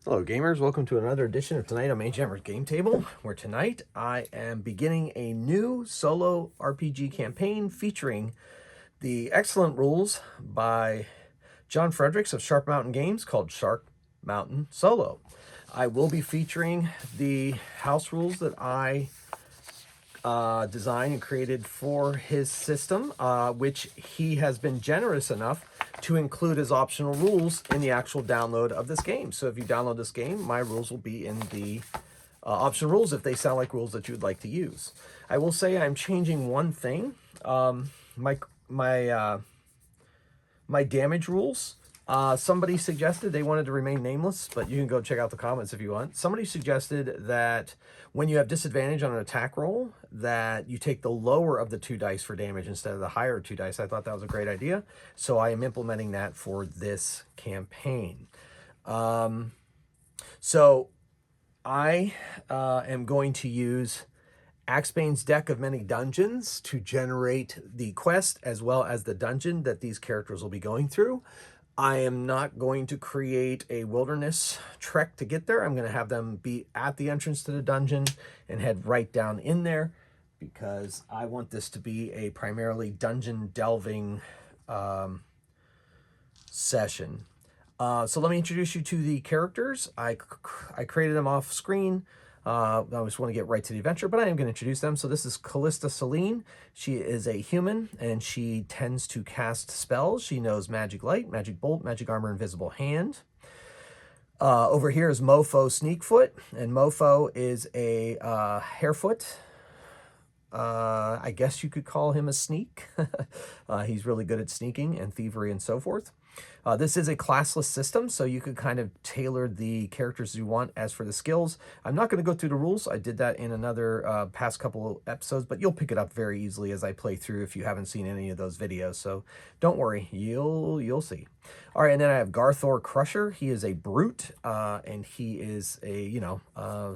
Hello gamers, welcome to another edition of Tonight on Mage Hammer's Game Table, where tonight I am beginning a new solo RPG campaign featuring the excellent rules by John Fredericks of Sharp Mountain Games called Sharp Mountain Solo. I will be featuring the house rules that I designed and created for his system, which he has been generous enough to include as optional rules in the actual download of this game. So if you download this game, my rules will be in the optional rules if they sound like rules that you would like to use. I will say I'm changing one thing. My damage rules. Somebody suggested they wanted to remain nameless, but you can go check out the comments if you want. Somebody suggested that when you have disadvantage on an attack roll, that you take the lower of the 2 dice for damage instead of the higher 2 dice. I thought that was a great idea, so I am implementing that for this campaign. So I am going to use Axbane's Deck of Many Dungeons to generate the quest as well as the dungeon that these characters will be going through. I am not going to create a wilderness trek to get there. I'm going to have them be at the entrance to the dungeon and head right down in there because I want this to be a primarily dungeon delving session. So let me introduce you to the characters. I created them off screen. I just want to get right to the adventure, but I am going to introduce them. So this is Callista Celine. She is a human, and she tends to cast spells. She knows Magic Light, Magic Bolt, Magic Armor, Invisible Hand. Over here is Mofo Sneakfoot, and Mofo is a Harefoot. I guess you could call him a sneak. He's really good at sneaking and thievery and so forth. This is a classless system, so you could kind of tailor the characters you want. As for the skills, I'm not going to go through the rules. I did that in another past couple of episodes, but you'll pick it up very easily as I play through if you haven't seen any of those videos. So don't worry, you'll see. All right, and then I have Garthor Crusher. He is a brute, and he is a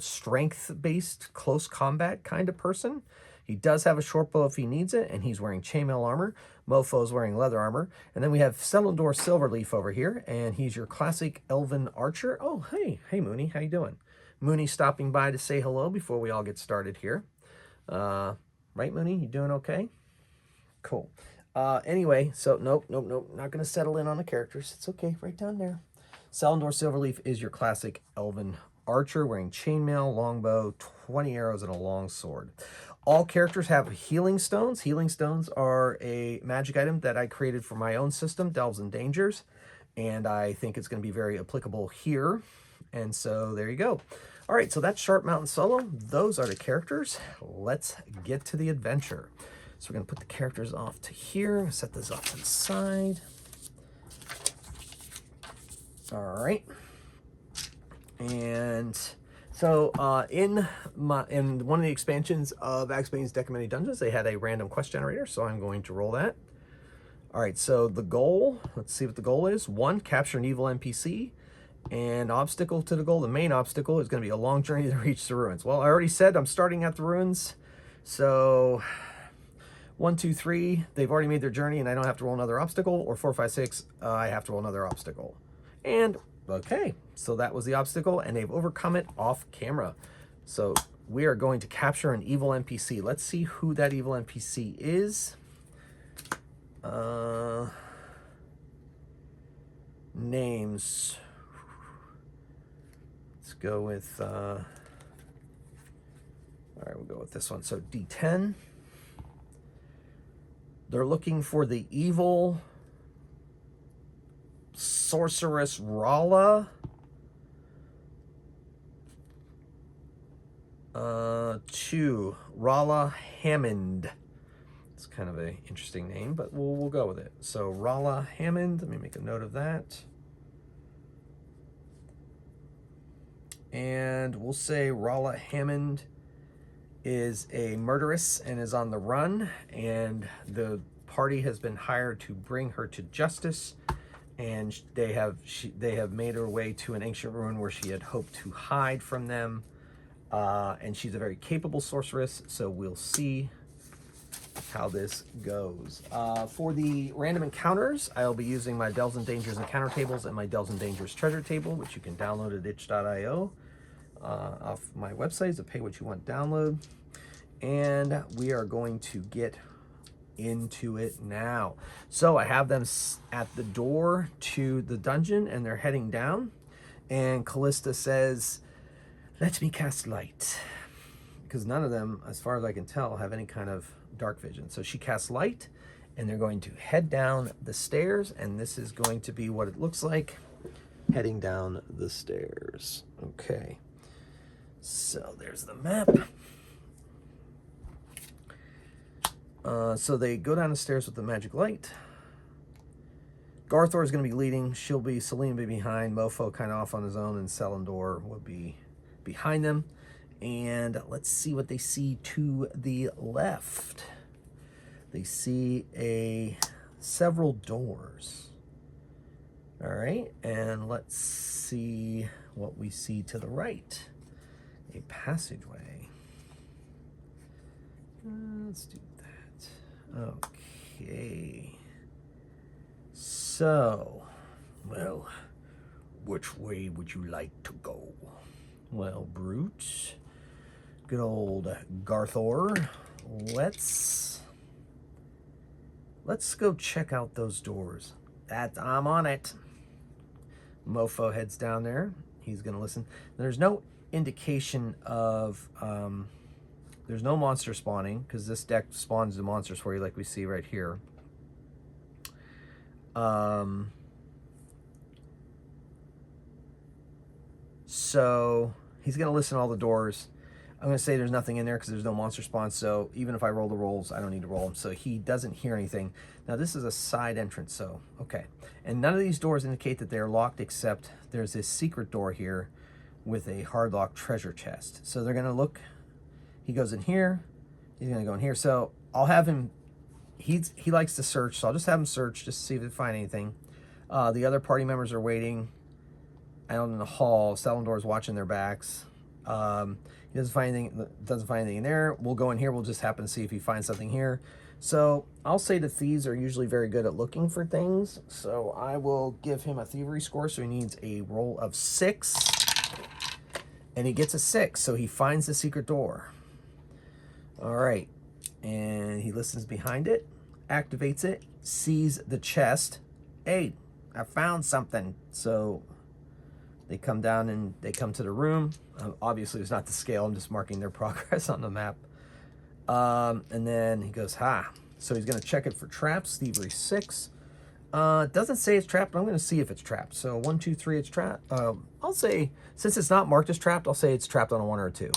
strength-based close combat kind of person. He does have a short bow if he needs it, and he's wearing chainmail armor. Mofo's wearing leather armor. And then we have Selendor Silverleaf over here, and he's your classic elven archer. Oh, hey Mooney, how you doing? Mooney stopping by to say hello before we all get started here. Right, Mooney? You doing okay? Cool. Anyway, so nope, not going to settle in on the characters. It's okay, right down there. Selendor Silverleaf is your classic elven archer wearing chainmail, longbow, 20 arrows, and a long sword. All characters have healing stones. Healing stones are a magic item that I created for my own system, Delves and Dangers, and I think it's going to be very applicable here. And so there you go. All right, so that's Sharp Mountain Solo. Those are the characters. Let's get to the adventure. So we're going to put the characters off to here. Set this off to the side. All right. And so in one of the expansions of Axbane's Deck of Many Dungeons, they had a random quest generator, so I'm going to roll that. All right, so the goal, let's see what the goal is. 1, capture an evil NPC. And obstacle to the goal, the main obstacle is going to be a long journey to reach the ruins. Well, I already said I'm starting at the ruins. So 1, 2, 3, they've already made their journey and I don't have to roll another obstacle. Or 4, 5, 6, I have to roll another obstacle. And okay, so that was the obstacle, and they've overcome it off camera. So we are going to capture an evil NPC. Let's see who that evil NPC is. Names. Let's go with, all right, we'll go with this one. So D10. They're looking for the evil sorceress Rala. 2, Rala Hammond. It's kind of an interesting name, but we'll go with it. So Rala Hammond, let me make a note of that. And we'll say Rala Hammond is a murderess and is on the run, and the party has been hired to bring her to justice. And they have made her way to an ancient ruin where she had hoped to hide from them. And she's a very capable sorceress, so we'll see how this goes. For the random encounters, I'll be using my Delves and Dangers encounter tables and my Delves and Dangers treasure table, which you can download at itch.io off my website. It's a pay what you want download. And we are going to get into it now. So I have them at the door to the dungeon and they're heading down. And Callista says, "Let me cast light." Because none of them, as far as I can tell, have any kind of dark vision. So she casts light and they're going to head down the stairs, and this is going to be what it looks like heading down the stairs. Okay, so there's the map. So they go down the stairs with the magic light. Garthor is going to be leading. Celine will be behind. Mofo kind of off on his own, and Selendor will be behind them. And let's see what they see to the left. They see several doors. All right, and let's see what we see to the right. A passageway. Let's do that. Okay. So, well, which way would you like to go? Well, Brute, good old Garthor, let's go check out those doors. I'm on it. Mofo heads down there. He's gonna listen. There's no indication of there's no monster spawning, because this deck spawns the monsters for you like we see right here. So he's going to listen to all the doors. I'm going to say there's nothing in there because there's no monster spawn. So even if I roll the rolls, I don't need to roll them. So he doesn't hear anything. Now this is a side entrance. So, okay. And none of these doors indicate that they're locked, except there's this secret door here with a hard lock treasure chest. So they're going to look. He goes in here. He's going to go in here. So I'll have him. He likes to search. So I'll just have him search just to see if they find anything. The other party members are waiting out in the hall. Selendor's watching their backs. He doesn't find anything in there. We'll go in here. We'll just happen to see if he finds something here. So I'll say the thieves are usually very good at looking for things. So I will give him a thievery score. So he needs a roll of 6. And he gets a 6. So he finds the secret door. All right. And he listens behind it, activates it, sees the chest. Hey, I found something. So they come down and they come to the room. Obviously, it's not to scale. I'm just marking their progress on the map. And then he goes, ha. So he's going to check it for traps. Thievery 6. It doesn't say it's trapped, but I'm going to see if it's trapped. So 1, 2, 3, it's trapped. I'll say, since it's not marked as trapped, I'll say it's trapped on a 1 or a 2.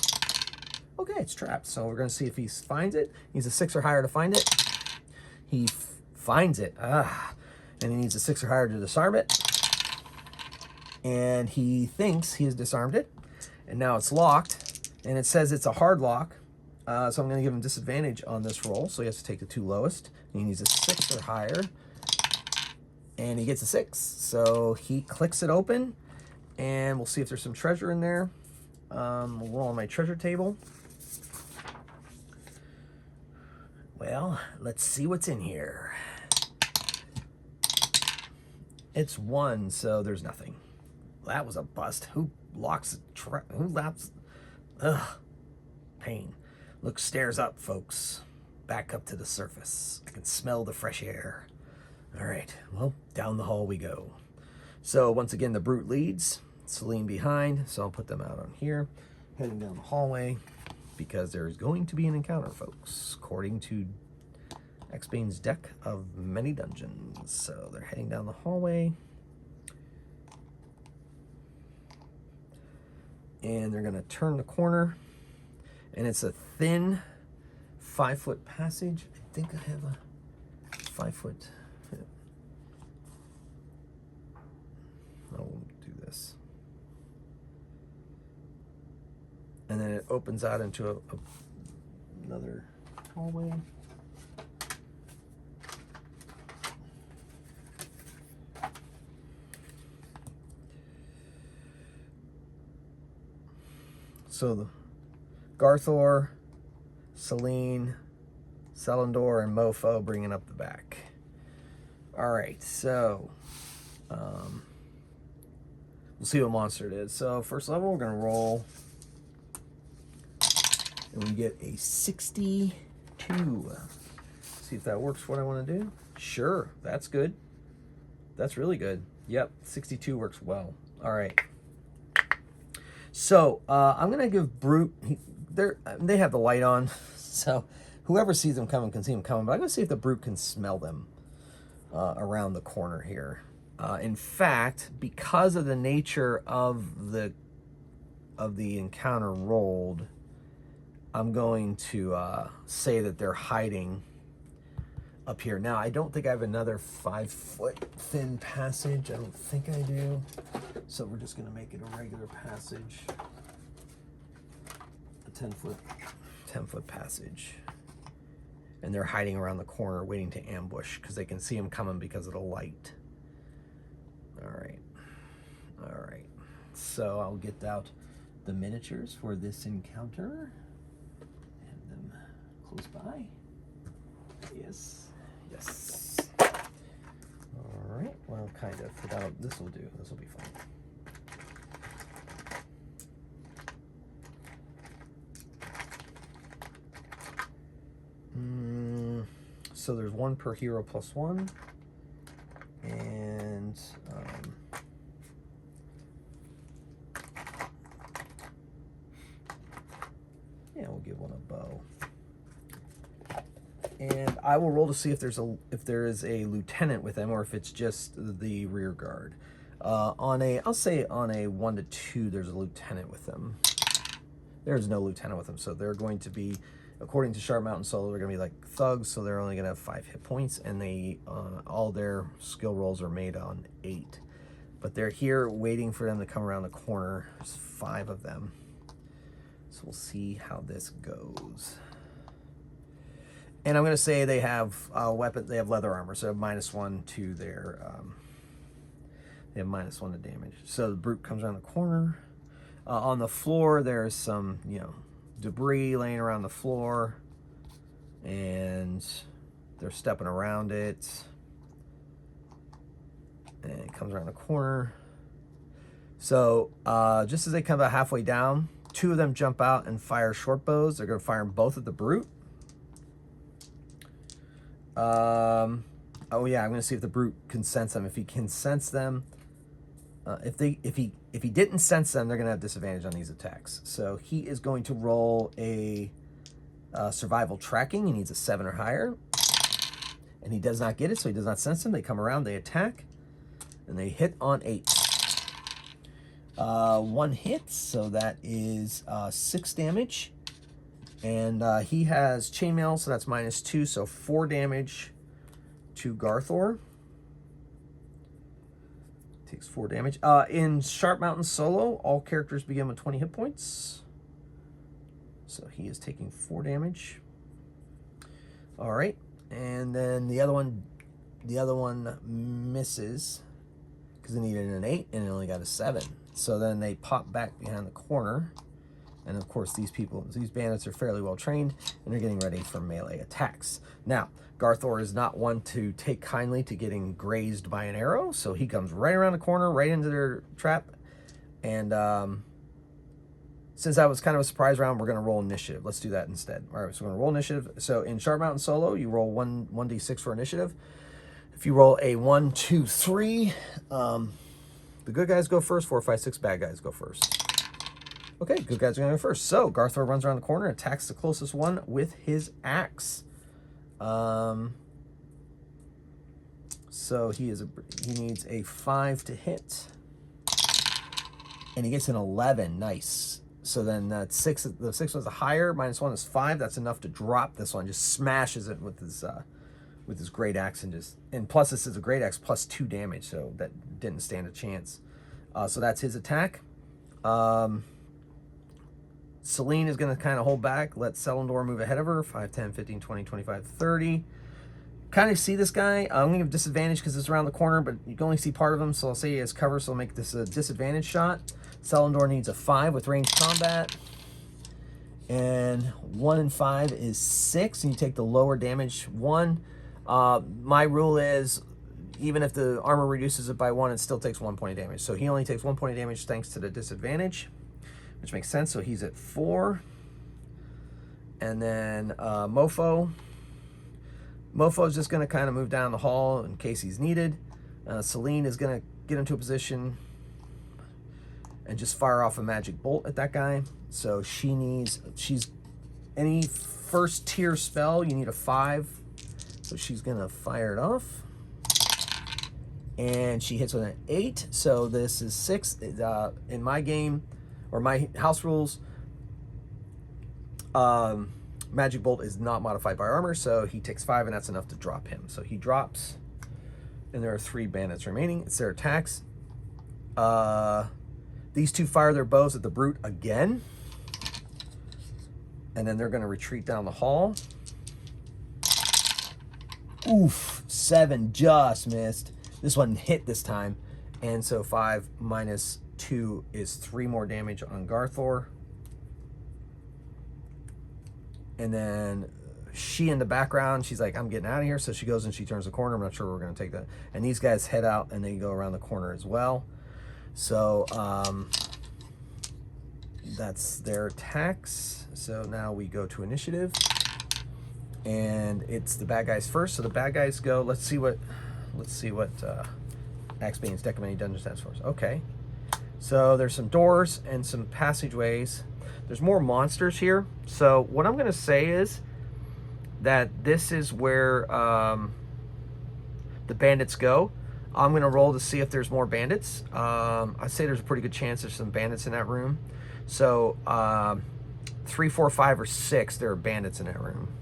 Okay, it's trapped. So we're going to see if he finds it. He's a 6 or higher to find it. He finds it. And he needs a 6 or higher to disarm it. And he thinks he has disarmed it. And now it's locked. And it says it's a hard lock. So I'm going to give him disadvantage on this roll. So he has to take the 2 lowest. And he needs a 6 or higher. And he gets a 6. So he clicks it open. And we'll see if there's some treasure in there. We'll roll on my treasure table. Well, let's see what's in here. It's 1, so there's nothing. That was a bust. Who locks who laps? Ugh. Pain. Look, stairs up, folks. Back up to the surface. I can smell the fresh air. All right, well, down the hall we go. So once again, the Brute leads. Celine behind, so I'll put them out on here. Heading down the hallway, because there's going to be an encounter, folks, according to X-Bane's deck of many dungeons. So they're heading down the hallway. And they're going to turn the corner. And it's a thin 5-foot passage. I think I have a 5-foot. I'll do this. And then it opens out into another hallway. So the Garthor, Celine, Selindor and Mofo bringing up the back. All right, so we'll see what monster it is. So first level, we're gonna roll, and we get a 62. See if that works for what I want to do. Sure, that's good. That's really good. Yep, 62 works well. All right. So I'm gonna give Brute. They have the light on, so whoever sees them coming can see them coming. But I'm gonna see if the Brute can smell them around the corner here. In fact, because of the nature of the encounter rolled, I'm going to say that they're hiding up here. Now, I don't think I have another 5-foot thin passage. I don't think I do. So we're just gonna make it a regular passage. A 10-foot passage. And they're hiding around the corner waiting to ambush because they can see them coming because of the light. All right. All right. So I'll get out the miniatures for this encounter. Have them close by. Yes. Yes. All right. Well, kind of. This will do. This will be fine. So there's one per hero plus one, and yeah, we'll give one a bow. And I will roll to see if there is a lieutenant with them, or if it's just the rear guard. I'll say on a 1 to 2, there's a lieutenant with them. There's no lieutenant with them, so they're going to be, according to Sharp Mountain Solo, they're going to be like thugs, so they're only going to have 5 hit points, and they all their skill rolls are made on 8. But they're here waiting for them to come around the corner. There's 5 of them. So we'll see how this goes. And I'm going to say they have weapon. They have leather armor, so -1 to their. They have -1 to damage. So the Brute comes around the corner. On the floor, there's some debris laying around the floor, and they're stepping around it. And it comes around the corner. So just as they come about halfway down, 2 of them jump out and fire short bows. They're going to fire them both at the Brute. Oh yeah, I'm going to see if the Brute can sense them. If he can sense them, if he didn't sense them, they're going to have disadvantage on these attacks. So he is going to roll a survival tracking. He needs a 7 or higher, and he does not get it, so he does not sense them. They come around, they attack, and they hit on 8. 1 hit, so that is 6 damage. And he has chainmail, so that's -2, so 4 damage to Garthor. Takes 4 damage. In Sharp Mountain Solo, all characters begin with 20 hit points. So he is taking 4 damage. All right, and then the other one misses because they needed an 8 and it only got a 7. So then they pop back behind the corner. And of course, these bandits are fairly well trained, and they're getting ready for melee attacks. Now, Garthor is not one to take kindly to getting grazed by an arrow, so he comes right around the corner, right into their trap. And since that was kind of a surprise round, we're going to roll initiative. Let's do that instead. All right, so we're going to roll initiative. So in Sharp Mountain Solo, you roll 1d6 for initiative. If you roll a 1, 2, 3, the good guys go first. 4, 5, 6 bad guys go first. Okay, good guys are going to go first. So Garthor runs around the corner, attacks the closest one with his axe. So he needs a 5 to hit, and he gets an 11. Nice. So then that 6, the 6 was a higher. -1 is 5. That's enough to drop this one. Just smashes it with his great axe, and plus this is a great axe plus 2 damage, so that didn't stand a chance. So that's his attack. Celine is going to kind of hold back, let Selindor move ahead of her, 5, 10, 15, 20, 25, 30. Kind of see this guy. I'm going to give disadvantage because it's around the corner, but you can only see part of him, so I'll say he has cover, so I'll make this a disadvantage shot. Selindor needs a 5 with ranged combat. And 1 and 5 is 6, and you take the lower damage 1. My rule is, even if the armor reduces it by 1, it still takes 1 point of damage. So he only takes 1 point of damage thanks to the disadvantage, which makes sense. So he's at 4. And then Mofo. Mofo is just going to kind of move down the hall in case he's needed. Celine is going to get into a position and just fire off a magic bolt at that guy. So any first tier spell, you need a 5. So she's going to fire it off. And she hits with an 8. So this is 6. In my game, or my house rules, magic bolt is not modified by armor, so he takes 5, and that's enough to drop him. So he drops, and there are 3 bandits remaining. It's their attacks. These 2 fire their bows at the brute again, and then they're going to retreat down the hall. Oof, 7 just missed. This one hit this time, and so 5 minus 2 is 3 more damage on Garthor. And then she in the background, she's like, I'm getting out of here. So she goes and she turns the corner. I'm not sure we're going to take that. And these guys head out and they go around the corner as well. So that's their attacks. So now we go to initiative. And it's the bad guys first. So the bad guys go, let's see what Axbane's Deck of Many Dungeons has for us. Okay. So there's some doors and some passageways. There's more monsters here. So what I'm going to say is that this is where the bandits go. I'm going to roll to see if there's more bandits. I'd say there's a pretty good chance there's some bandits in that room. So 3, 4, 5, or 6, there are bandits in that room.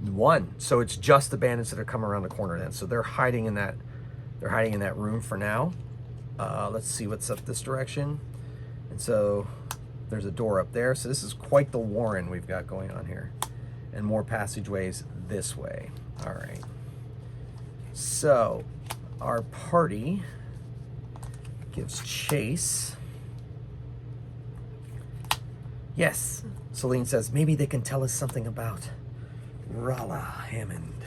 1. So it's just the bandits that are coming around the corner then. So they're hiding in that. They're hiding in that room for now. Let's see what's up this direction. And so there's a door up there. So this is quite the warren we've got going on here. And more passageways this way. All right. So our party gives chase. Yes. Celine says, maybe they can tell us something about Rala Hammond.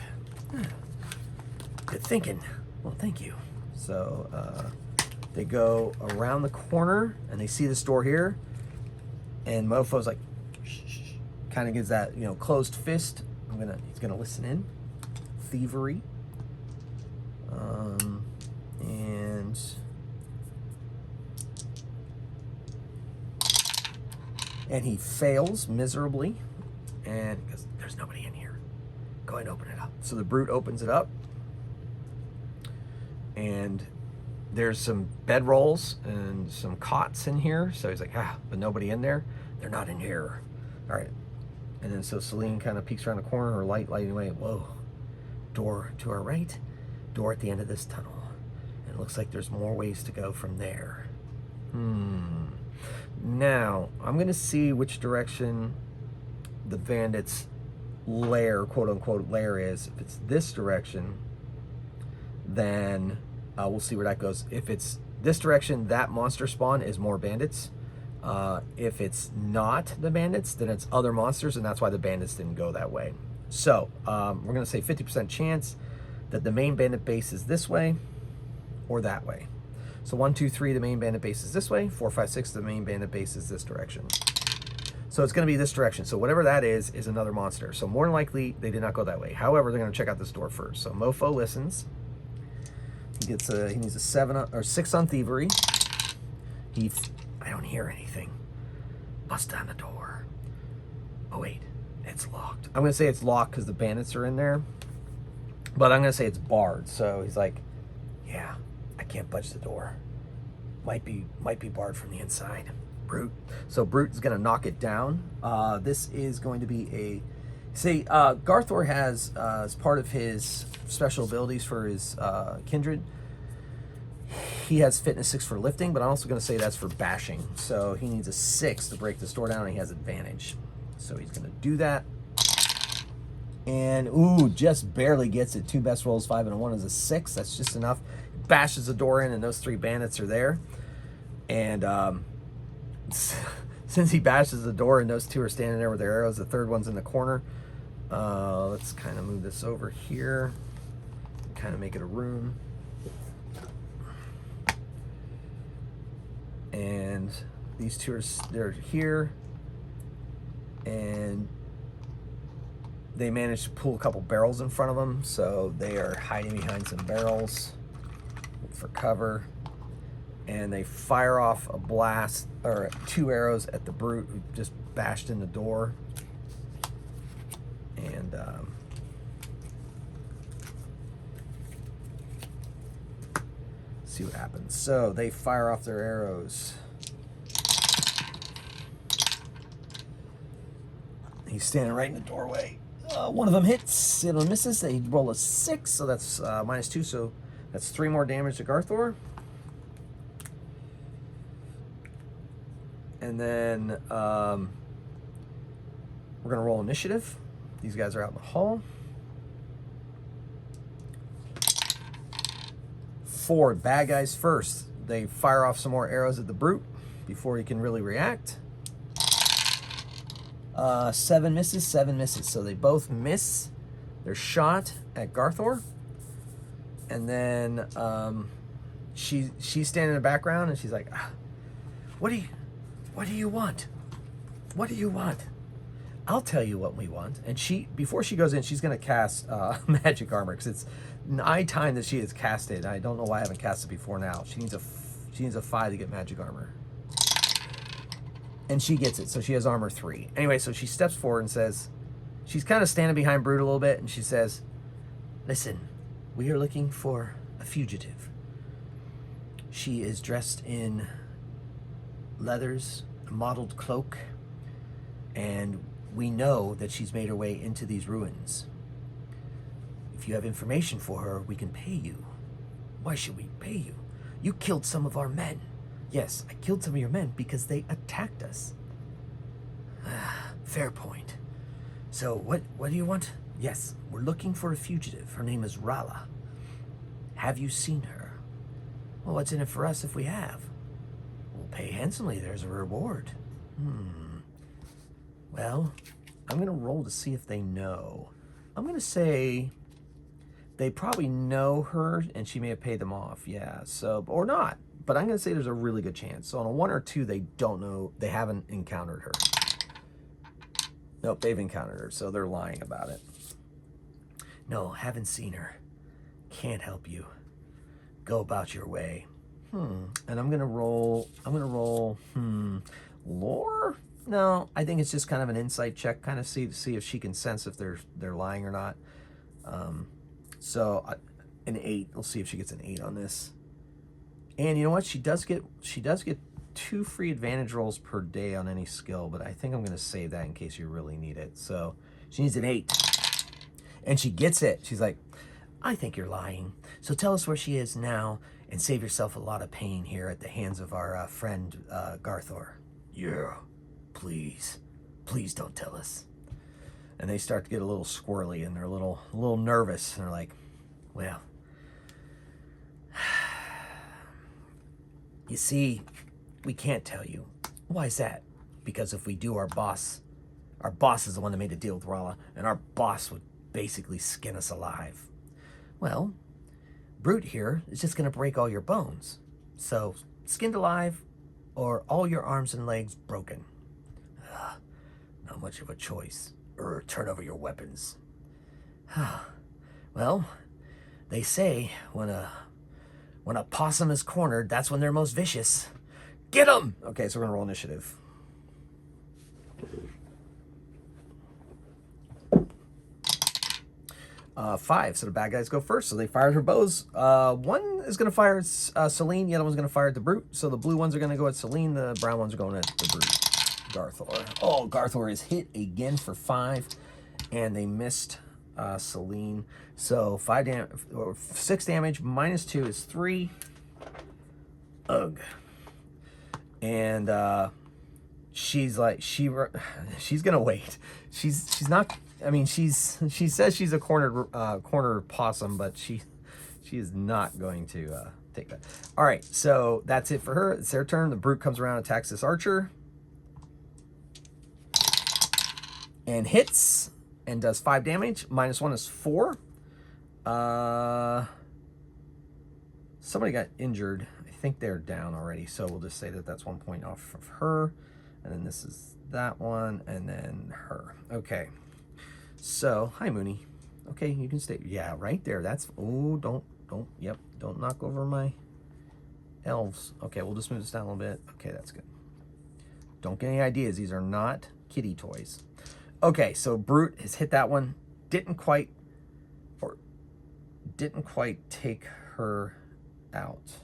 Good thinking. Well, thank you. So they go around the corner and they see this door here, and Mofo's like, shh, shh, kind of gives that, closed fist. He's gonna listen in. Thievery. And he fails miserably, and because there's nobody in here, go ahead and open it up. So the brute opens it up, and there's some bedrolls and some cots in here. So he's like, but nobody in there. They're not in here. All right. And then so Celine kind of peeks around the corner, her lighting away. Whoa. Door to our right. Door at the end of this tunnel. And it looks like there's more ways to go from there. Now, I'm going to see which direction the bandits' lair, quote unquote, lair is. If it's this direction, then we'll see where that goes. If it's this direction, that monster spawn is more bandits. If it's not the bandits, then it's other monsters, and that's why the bandits didn't go that way. So we're going to say 50% chance that the main bandit base is this way or that way. So 1, 2, 3, the main bandit base is this way. 4, 5, 6, the main bandit base is this direction. So it's going to be this direction. So whatever that is another monster. So more than likely, they did not go that way. However, they're going to check out this door first. So Mofo listens. He needs a 6 on thievery. I don't hear anything. Bust down the door. Oh wait, it's locked. I'm gonna say it's locked because the bandits are in there, but I'm gonna say it's barred. So he's like, yeah, I can't budge the door. Might be barred from the inside. Brute. So Brute is gonna knock it down. This is going to be Garthor has as part of his special abilities for his kindred, he has fitness 6 for lifting, but I'm also going to say that's for bashing. So he needs a 6 to break this door down, and he has advantage. So he's going to do that. And, ooh, just barely gets it. 2 best rolls, 5 and a 1 is a 6. That's just enough. Bashes the door in, and those 3 bandits are there. And since he bashes the door and those two are standing there with their arrows, the third one's in the corner. Let's kind of move this over here, kind of make it a room. And these two they're here, and they managed to pull a couple barrels in front of them, so they are hiding behind some barrels for cover. And they fire off a blast, or 2 arrows at the brute who just bashed in the door. And see what happens. So they fire off their arrows. He's standing right in the doorway. One of them hits, the other one misses. They roll a 6, so that's -2, so that's 3 more damage to Garthor. And then we're gonna roll initiative. These guys are out in the hall. 4 bad guys first. They fire off some more arrows at the brute before he can really react. 7 misses, 7 misses. So they both miss their shot at Garthor. And then she's standing in the background and she's like, what do you want? What do you want? I'll tell you what we want. And before she goes in, she's going to cast magic armor, because it's nigh time that she has cast it. I don't know why I haven't cast it before now. She needs a 5 to get magic armor. And she gets it, so she has armor 3. Anyway, so she steps forward and says, she's kind of standing behind Brute a little bit, and she says, listen, we are looking for a fugitive. She is dressed in leathers, a mottled cloak, and we know that she's made her way into these ruins. If you have information for her, we can pay you. Why should we pay you? You killed some of our men. Yes, I killed some of your men because they attacked us. Fair point. So what do you want? Yes, we're looking for a fugitive. Her name is Rala. Have you seen her? Well, what's in it for us if we have? We'll pay handsomely. There's a reward. Well, I'm going to roll to see if they know. I'm going to say they probably know her and she may have paid them off. Yeah, so, or not. But I'm going to say there's a really good chance. So on a 1 or 2, they don't know. They haven't encountered her. Nope, they've encountered her, so they're lying about it. No, haven't seen her. Can't help you. Go about your way. And I'm going to roll, lore? No, I think it's just kind of an insight check, kind of see if she can sense if they're lying or not. So an 8. We'll see if she gets an 8 on this. And you know what? She does get 2 free advantage rolls per day on any skill, but I think I'm going to save that in case you really need it. So she needs an 8. And she gets it. She's like, I think you're lying. So tell us where she is now and save yourself a lot of pain here at the hands of our friend Garthor. Yeah, please. Please don't tell us. And they start to get a little squirrely and they're a little nervous. And they're like, well, you see, we can't tell you. Why is that? Because if we do, our boss is the one that made the deal with Rala, and our boss would basically skin us alive. Well, Brute here is just going to break all your bones. So, skinned alive, or all your arms and legs broken. Not much of a choice. Or turn over your weapons. Well, they say when a possum is cornered, that's when they're most vicious. Get them! Okay, so we're going to roll initiative. Five, so the bad guys go first. So they fired her bows. One is going to fire at Celine. The other one's going to fire at the Brute. So the blue ones are going to go at Celine. The brown ones are going at the Brute. Garthor. Oh, Garthor is hit again for 5. And they missed Celine. So 6 damage minus 2 is 3. Ugh. And she's like, she's gonna wait. She's not. I mean, she says she's a corner possum, but she is not going to take that. All right, so that's it for her. It's their turn. The Brute comes around, attacks this archer. and hits and does 5 damage. -1 is 4. Somebody got injured. I think they're down already, so we'll just say that that's 1 point off of her. And then this is that one, and then her. Okay. So, hi, Mooney. Okay, you can stay. Yeah, right there. That's, oh, don't, yep, don't knock over my elves. Okay, we'll just move this down a little bit. Okay, that's good. Don't get any ideas. These are not kitty toys. Okay, so Brute has hit that one. Didn't quite take her out.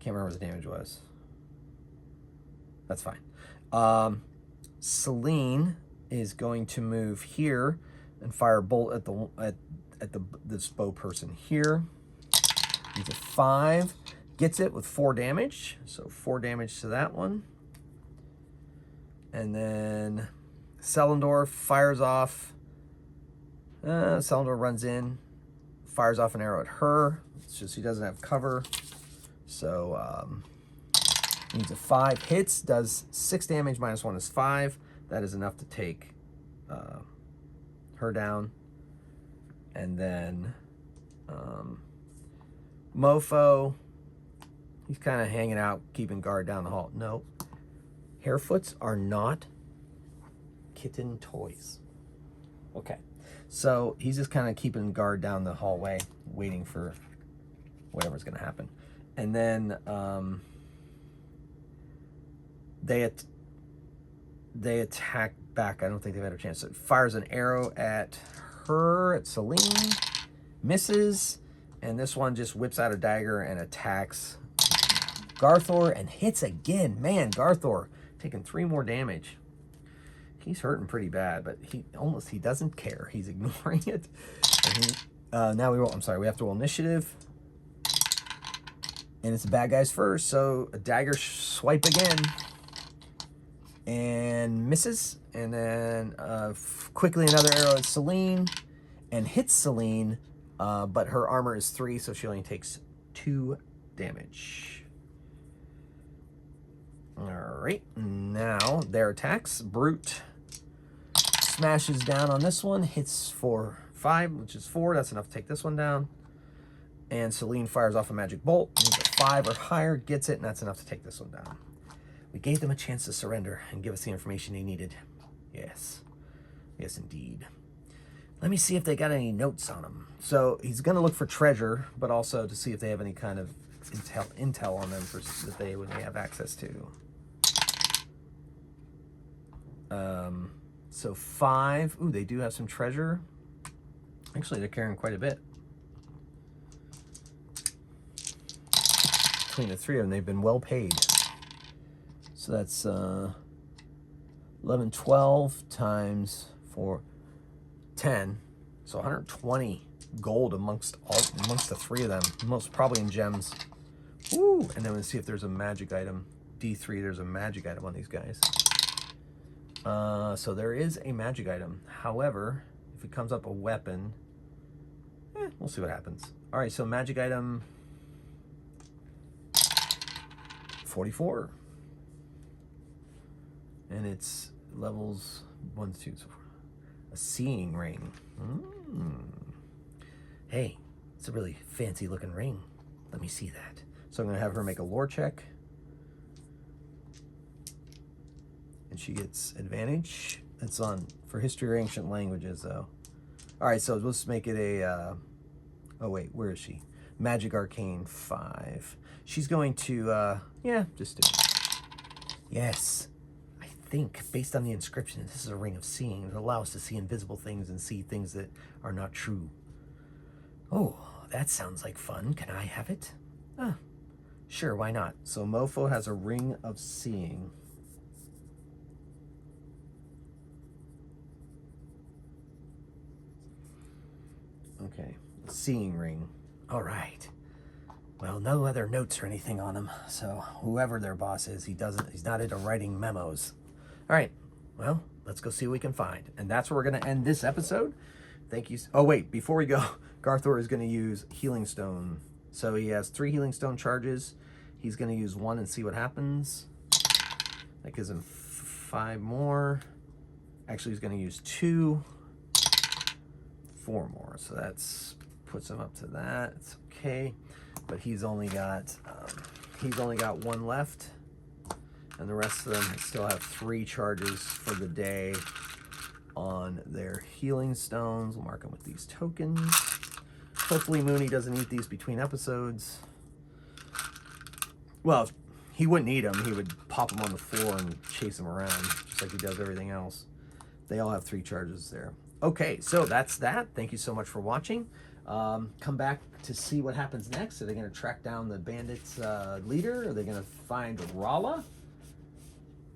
Can't remember what the damage was. That's fine. Celine is going to move here and fire a bolt at this bow person here. He's a 5. Gets it with 4 damage. So 4 damage to that one. And then Selendor fires off. Selendor runs in, fires off an arrow at her. It's just he doesn't have cover. So needs a 5. Hits, does 6 damage, -1 is 5. That is enough to take her down. And then Mofo, he's kind of hanging out, keeping guard down the hall. No, Harefoots are not kitten toys. Okay, so he's just kind of keeping guard down the hallway, waiting for whatever's going to happen. And then they attack back. I don't think they've had a chance. So it fires an arrow at her, at Celine, misses, and this one just whips out a dagger and attacks Garthor and hits again. Man, Garthor taking 3 more damage. He's hurting pretty bad, but he doesn't care. He's ignoring it. And now we roll. I'm sorry. We have to roll initiative, and it's the bad guys first. So a dagger swipe again, and misses, and then quickly another arrow at Celine, and hits Celine, but her armor is 3, so she only takes 2 damage. All right, now their attacks. Brute smashes down on this one, hits for 5, which is 4. That's enough to take this one down. And Celine fires off a magic bolt. Needs a 5 or higher, gets it, and that's enough to take this one down. We gave them a chance to surrender and give us the information they needed. Yes. Yes, indeed. Let me see if they got any notes on them. So he's going to look for treasure, but also to see if they have any kind of intel on them that they would have access to. So 5. Ooh, they do have some treasure. Actually, they're carrying quite a bit. Between the 3 of them, they've been well paid. So that's 11, 12 times 4, 10. So 120 gold amongst the 3 of them. Most probably in gems. Ooh, and then we'll see if there's a magic item. D3, there's a magic item on these guys. So there is a magic item. However, if it comes up a weapon, we'll see what happens. All right, so magic item 44. And it's levels 1, 2, 3, 4. A seeing ring. Hey, it's a really fancy looking ring. Let me see that. So I'm going to have her make a lore check. And she gets advantage. It's on for history or ancient languages, though. All right, so let's make it a... oh, wait, where is she? Magic Arcane 5. She's going to... yeah, just do it. Yes. I think, based on the inscription, this is a ring of seeing. It allows us to see invisible things and see things that are not true. Oh, that sounds like fun. Can I have it? Sure, why not? So Mofo has a ring of seeing. Okay, seeing ring. All right. Well, no other notes or anything on him. So whoever their boss is, he's not into writing memos. All right. Well, let's go see what we can find. And that's where we're going to end this episode. Thank you. Oh, wait, before we go, Garthor is going to use Healing Stone. So he has 3 Healing Stone charges. He's going to use 1 and see what happens. That gives him 5 more. Actually, he's going to use 2, 4 more. So that's puts him up to that. It's okay, but he's only got 1 left, and the rest of them still have 3 charges for the day on their healing stones. We'll mark them with these tokens. Hopefully Mooney doesn't eat these between episodes. Well, if he wouldn't eat them, he would pop them on the floor and chase them around, just like he does everything else. They all have 3 charges there. Okay, so that's that. Thank you so much for watching. Come back to see what happens next. Are they going to track down the bandits' leader? Are they going to find Rala?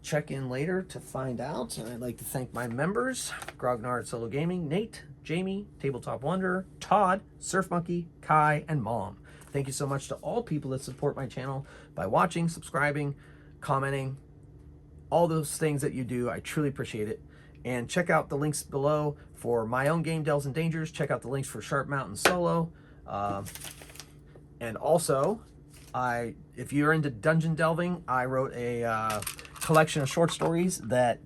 Check in later to find out. And I'd like to thank my members: Grognard Solo Gaming, Nate, Jamie, Tabletop Wonder, Todd, Surf Monkey, Kai, and Mom. Thank you so much to all people that support my channel by watching, subscribing, commenting, all those things that you do. I truly appreciate it. And check out the links below for my own game, Delves and Dangers. Check out the links for Sharp Mountain Solo. And also, if you're into dungeon delving, I wrote a collection of short stories that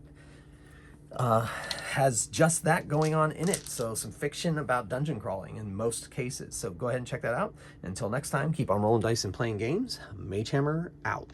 has just that going on in it. So some fiction about dungeon crawling in most cases. So go ahead and check that out. Until next time, keep on rolling dice and playing games. Mage Hammer out.